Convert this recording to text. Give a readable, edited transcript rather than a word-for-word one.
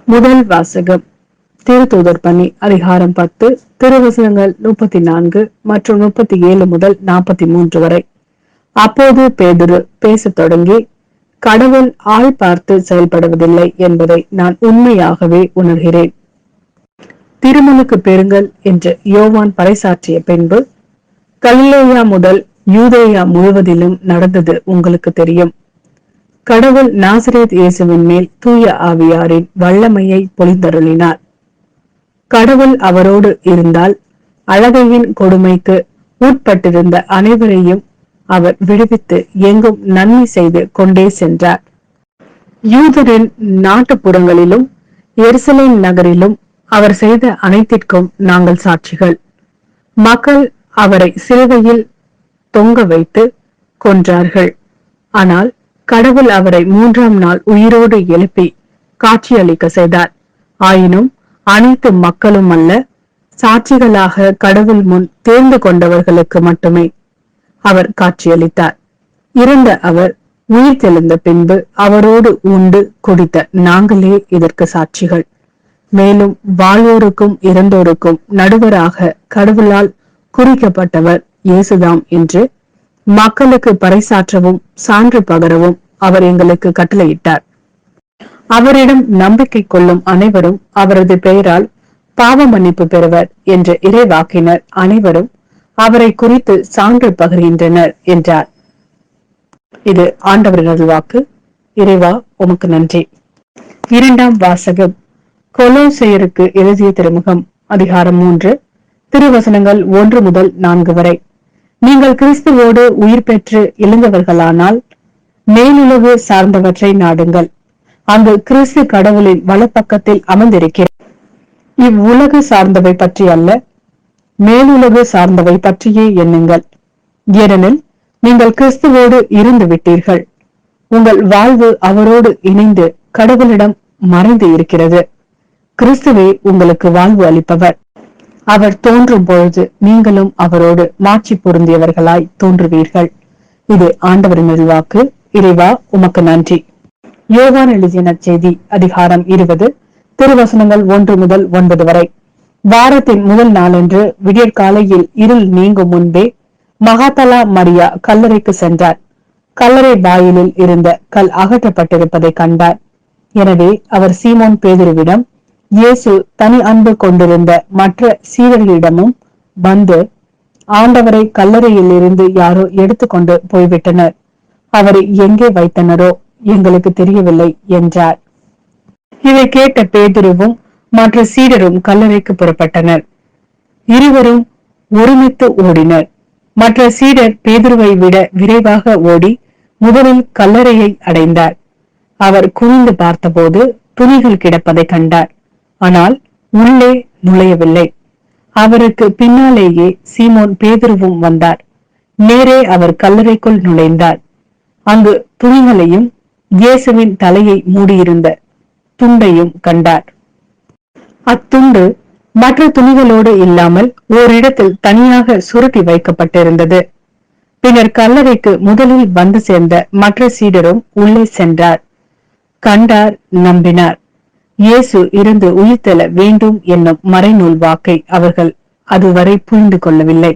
முதல் வாசகம். திருத்தூதர் பணி அதிகாரம் 10 திருவசனங்கள் 34 மற்றும் 37 முதல் 43 வரை. அப்போது பேதுரு பேசத் தொடங்கி, கடவுள் ஆள் பார்த்து செயல்படுவதில்லை என்பதை நான் உண்மையாகவே உணர்கிறேன். திருமுழுக்கு பெறுங்கள் என்று யோவான் பறைசாற்றிய பின்பு கலிலேயா முதல் யூதேயா முழுவதிலும் நடந்தது உங்களுக்கு தெரியும். கடவுள் நாசரேத் இயேசுவின் மேல் தூய ஆவியாரின் வல்லமையை பொழிந்தருளினார். கடவுள் அவரோடு இருந்தால் அழகையின் கொடுமைக்கு உட்பட்டிருந்த அனைவரையும் அவர் விடுவித்து எங்கும் நன்மை செய்து கொண்டே சென்றார். யூதரின் நாட்டுப்புறங்களிலும் எருசலேம் நகரிலும் அவர் செய்த அனைத்திற்கும் நாங்கள் சாட்சிகள். மக்கள் அவரை சிலுவையில் தொங்க வைத்து கொன்றார்கள். ஆனால் கடவுள் அவரை 3ஆம் நாள் உயிரோடு எழுப்பி காட்சியளிக்க செய்தார். ஆயினும் அனைத்து மக்களும் அல்ல, சாட்சிகளாக கடவுள் முன் தேர்ந்து கொண்டவர்களுக்கு மட்டுமே அவர் காட்சியளித்தார். இறந்த அவர் உயிர் தெழுந்த பின்பு அவரோடு உண்டு குடித்த நாங்களே இதற்கு சாட்சிகள். மேலும் வாழ்வோருக்கும் இறந்தோருக்கும் நடுவராக கடவுளால் குறிக்கப்பட்டவர் இயேசுதாம் என்று மக்களுக்கு பறைசாற்றவும் சான்று பகரவும் அவர் எங்களுக்கு கட்டளையிட்டார். அவரிடம் நம்பிக்கை கொள்ளும் அனைவரும் அவரது பெயரால் பாவ மன்னிப்பு பெறுவர் என்ற இறைவாக்கினர் அனைவரும் அவரை குறித்து சான்று பகர்கின்றனர் என்றார். இது ஆண்டவரின் வாக்கு. இறைவா உமக்கு நன்றி. இரண்டாம் வாசகம். கொலோசையருக்கு எழுதிய திருமுகம் அதிகாரம் 3 திருவசனங்கள் 1 முதல் 4 வரை. நீங்கள் கிறிஸ்துவோடு உயிர் பெற்று எழுந்தவர்களானால் மேலுலகு சார்ந்தவற்றை நாடுங்கள். அங்கு கிறிஸ்து கடவுளின் வலப்பக்கத்தில் அமர்ந்திருக்கிறார். இவ்வுலகு சார்ந்தவை பற்றி அல்ல, மேலுலகு சார்ந்தவை பற்றியே எண்ணுங்கள். ஏனெனில் நீங்கள் கிறிஸ்துவோடு இருந்து விட்டீர்கள். உங்கள் வாழ்வு அவரோடு இணைந்து கடவுளிடம் மறைந்து இருக்கிறது. கிறிஸ்துவே உங்களுக்கு வாழ்வு அளிப்பவர். அவர் தோன்றும் பொழுது நீங்களும் அவரோடு மாட்சி பொருந்தியவர்களாய் தோன்றுவீர்கள். இது ஆண்டவரின் வாக்கு. இறைவா உமக்கு நன்றி. யோவான் எழுதிய நற்செய்தி அதிகாரம் 20 திருவசனங்கள் 1 முதல் 9 வரை. வாரத்தின் முதல் நாளன்று விடியற்காலையில் இருள் நீங்கும் முன்பே மகாதலா மரியா கல்லறைக்கு சென்றார். கல்லறை வாயிலில் இருந்த கல் அகற்றப்பட்டிருப்பதை கண்டார். எனவே அவர் சீமோன் பேதுருவிடம், இயேசு தனி அன்பு கொண்டிருந்த மற்ற சீடர்களிடமும் வந்து, ஆண்டவரை கல்லறையில் இருந்து யாரோ எடுத்துக்கொண்டு போய்விட்டனர். அவரை எங்கே வைத்தனரோ எங்களுக்கு தெரியவில்லை என்றார். இதை கேட்ட பேதுருவும் மற்ற சீடரும் கல்லறைக்கு புறப்பட்டனர். இருவரும் ஒருமித்து ஓடினர். மற்ற சீடர் பேதுருவை விட விரைவாக ஓடி முதலில் கல்லறையை அடைந்தார். அவர் குனிந்து பார்த்தபோது துணிகள் கிடப்பதை கண்டார். ஆனால் உள்ளே நுழையவில்லை. அவருக்கு பின்னாலேயே சீமோன் பேதுருவும் வந்தார். நேரே அவர் கல்லறைக்குள் நுழைந்தார். அங்கு துணிகளையும் இயேசுவின் தலையை மூடியிருந்த துண்டையும் கண்டார். அத்துண்டு மற்ற துணிகளோடு இல்லாமல் ஓரிடத்தில் தனியாக சுருட்டி வைக்கப்பட்டிருந்தது. பின்னர் கல்லறைக்கு முதலில் வந்து சேர்ந்த மற்ற சீடரும் உள்ளே சென்றார். கண்டார், நம்பினார். இயேசு இருந்து உயிர்த்தெழ வேண்டும் என்னும் மறைநூல் வாக்கை அவர்கள் அதுவரை புரிந்து கொள்ளவில்லை.